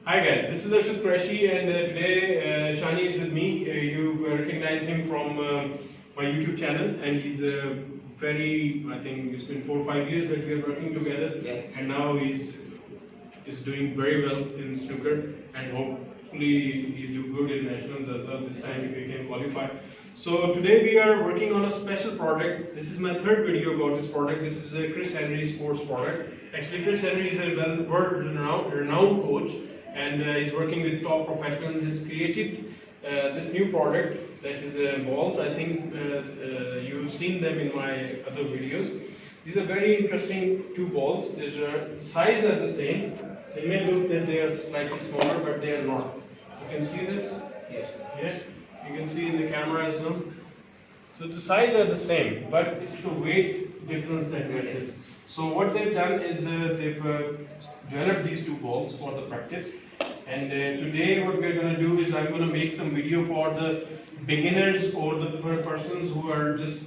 Hi guys, this is Ashok Qureshi and today Shani is with me. You've recognized him from my YouTube channel and he's I think it's been 4 or 5 years that we are working together. Yes. And now he's doing very well in snooker and hopefully he'll do good in nationals as well this time if he can qualify. So today we are working on a special product. This is my third video about this product. This is a Chris Henry sports product. Actually Chris Henry is a world-renowned coach and he's working with top professionals. He's created this new product that is balls. I think you've seen them in my other videos. These are very interesting two balls. The size are the same. They may look that they are slightly smaller, but they are not. You can see this? Yes. Yes. You can see in the camera as well. So the size are the same, but it's the weight difference that matters. So what they've done is they've developed these two balls for the practice. And today what we're going to do is I'm going to make some video for the beginners or the persons who are just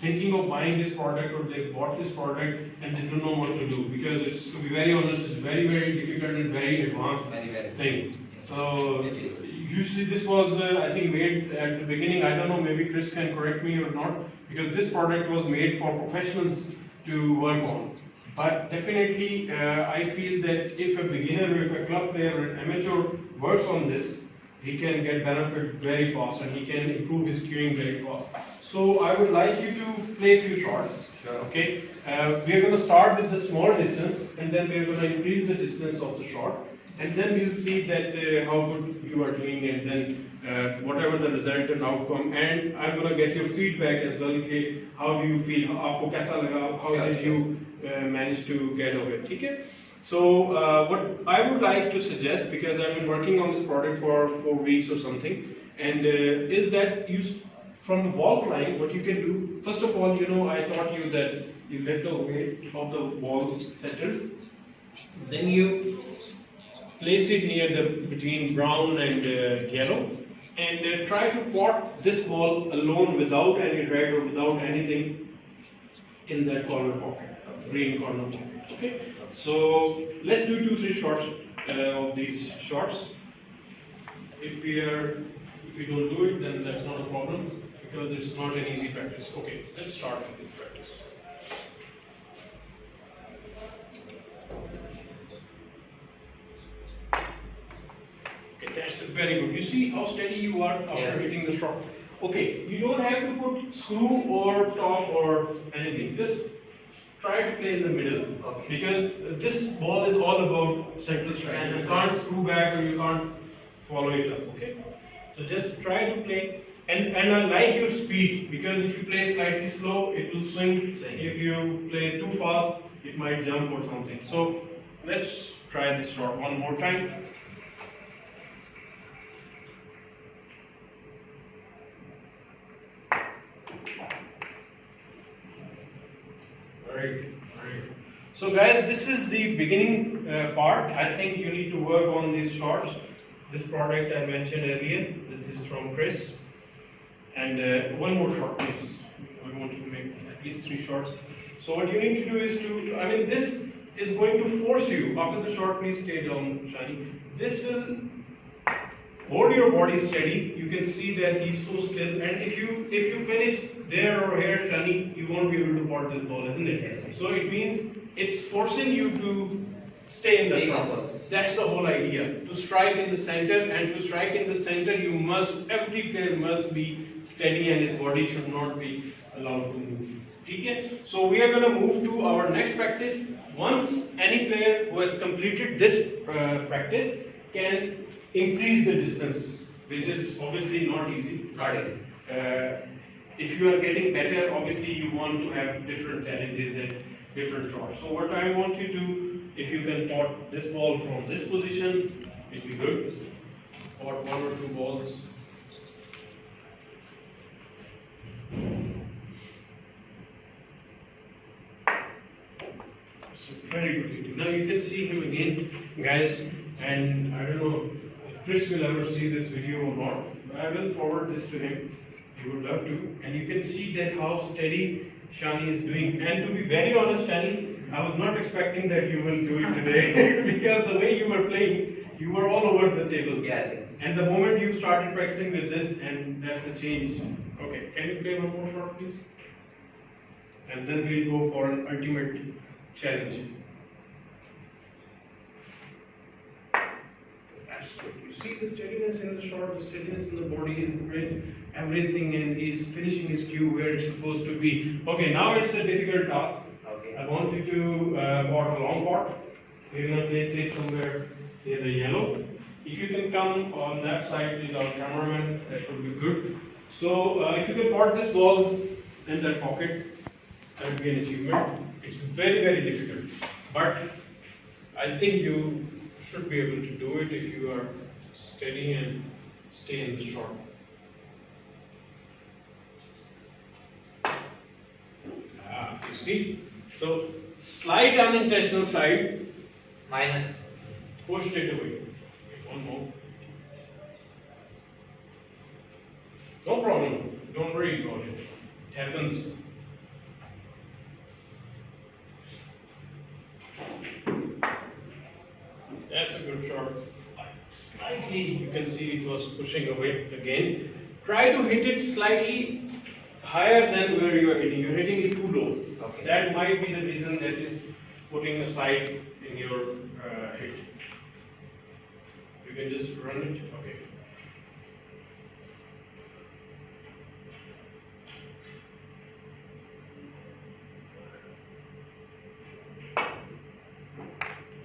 thinking of buying this product or they bought this product and they don't know what to do, because it's, to be very honest, it's very difficult and very advanced thing. So usually this was I think made at the beginning. I don't know, maybe Chris can correct me or not, because this product was made for professionals to work on. But definitely I feel that if a beginner, if a club player or an amateur works on this, he can get benefit very fast and he can improve his cueing very fast. So I would like you to play a few shots. Sure. Okay. We are going to start with the small distance and then we are going to increase the distance of the shot. And then we'll see that how good you are doing and then whatever the result and outcome. And I'm going to get your feedback as well. Okay, how do you feel? Aapko kaisa laga? How did you manage to get over it? Okay? So what I would like to suggest, because I've been working on this product for 4 weeks or something, and is that from the ball line, what you can do, first of all, you know, I taught you that you let the weight of the ball settle, then you place it near between brown and yellow, and try to pot this ball alone without any red or without anything in that corner pocket, green corner pocket. Okay, so let's do 2-3 shots of these shots. If we don't do it, then that's not a problem, because it's not an easy practice. Okay, let's start with this practice. Okay, that's very good. You see how steady you are after hitting the shot. Okay, you don't have to put screw or top or anything. Just try to play in the middle, because this ball is all about central strike. You can't screw back or you can't follow it up. Okay, so just try to play, and I like your speed, because if you play slightly slow, it will swing. If you play too fast, it might jump or something. So let's try this shot one more time. Very good. So guys, this is the beginning part. I think you need to work on these shots. This product I mentioned earlier, this is from Chris. And one more shot please. I want to make at least 3 shots. So what you need to do is this is going to force you, after the shot please stay down, Shani. This will hold your body steady. You can see that he's so still, and if you finish there or here, Shani, you won't be able to pot this ball, isn't it? Yes. So it means it's forcing you to stay in the shot. That's the whole idea. To strike in the center, and to strike in the center, every player must be steady and his body should not be allowed to move. Okay? So we are going to move to our next practice. Once any player who has completed this practice can increase the distance, which is obviously not easy. If you are getting better, obviously you want to have different challenges and different shots. So what I want you to do, if you can pot this ball from this position, it will be good. Pot 1 or 2 balls. So very good. Now you can see him again, guys, and I don't know if Chris will ever see this video or not, but I will forward this to him. He would love to. And you can see that how steady Shani is doing. And to be very honest, Shani, I was not expecting that you will do it today because the way you were playing, You were all over the table. Yes, yes. And the moment you started practicing with this, and that's the change. Okay, can you play one more shot, please? And then we'll go for an ultimate challenge. That's good. You see the steadiness in the shot, the steadiness in the body is great. Everything, and he's finishing his cue where it's supposed to be. Okay, now it's a difficult task. Okay. I want you to pot a long pot. We're going to place it somewhere near the yellow. If you can come on that side with our cameraman, that would be good. So if you can pot this ball in that pocket, that would be an achievement. It's very, very difficult, but I think you should be able to do it if you are steady and stay in the shot. You see? So slight unintentional side. Minus. Push it away. One more. No problem. Don't worry about it. It happens. That's a good shot. Slightly, you can see it was pushing away again. Try to hit it slightly higher than where you are hitting. You're hitting it too low. Okay. That might be the reason that is putting a side in your hit. You can just run it. Okay.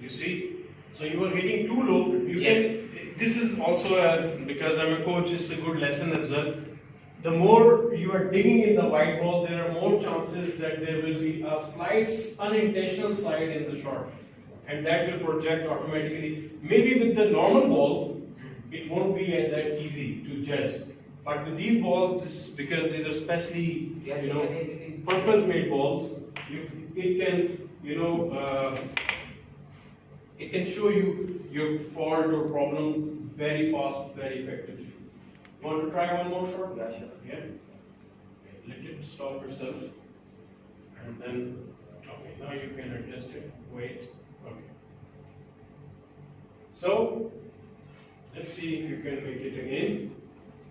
You see? So you are hitting too low. You can. This is also because I'm a coach. It's a good lesson as well. The more you are digging in the white ball, there are more chances that there will be a slight unintentional slide in the shot, and that will project automatically. Maybe with the normal ball, it won't be that easy to judge. But with these balls, because these are specially, purpose-made balls, it can, it can show you your fault or problem very fast, very effectively. You want to try one more shot? Yeah, sure. Yeah. Okay, let it stop yourself, and then okay. Now you can adjust it. Wait. Okay. So let's see if you can make it again.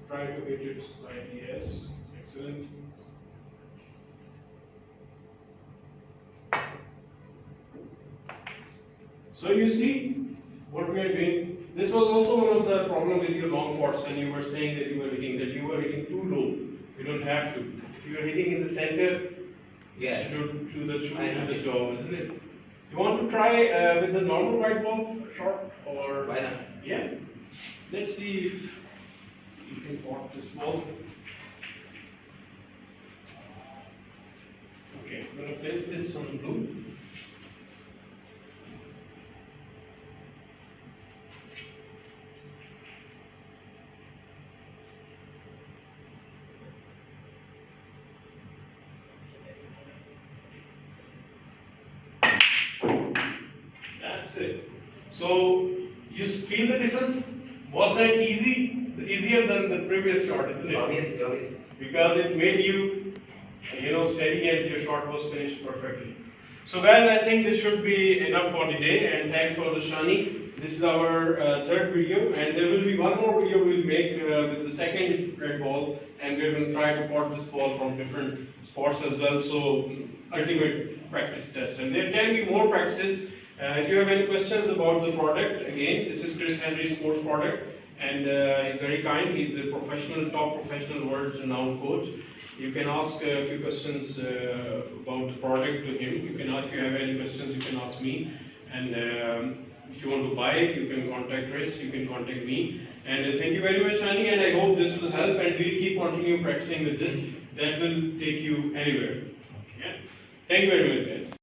Try to hit it slightly. Yes. Excellent. So you see what we are doing. This was also one of the problems with your long pots when you were saying that you were hitting too low. You don't have to. If you are hitting in the center, yeah, should do the job, isn't it? You want to try with the normal white ball shot, or why not? Yeah. Let's see if you can pot this ball. Okay, I'm going to place this on the blue. That's it. So you feel the difference? Was that easy? Easier than the previous shot, isn't it? Obviously, obviously. Because it made you, steady, and your shot was finished perfectly. So guys, I think this should be enough for today, and thanks for the Shani. This is our third video, and there will be one more video we'll make with the second red ball, and we're going to try to pot this ball from different spots as well. So ultimate practice test, and there can be more practices. If you have any questions about the product, again, this is Chris Henry's sports product, and he's very kind. He's a top professional, world-renowned coach. You can ask a few questions about the product to him. If you have any questions, you can ask me. And if you want to buy it, you can contact Chris. You can contact me. And thank you very much, Shani. And I hope this will help. And we'll keep continue practicing with this. That will take you anywhere. Yeah. Thank you very much, guys.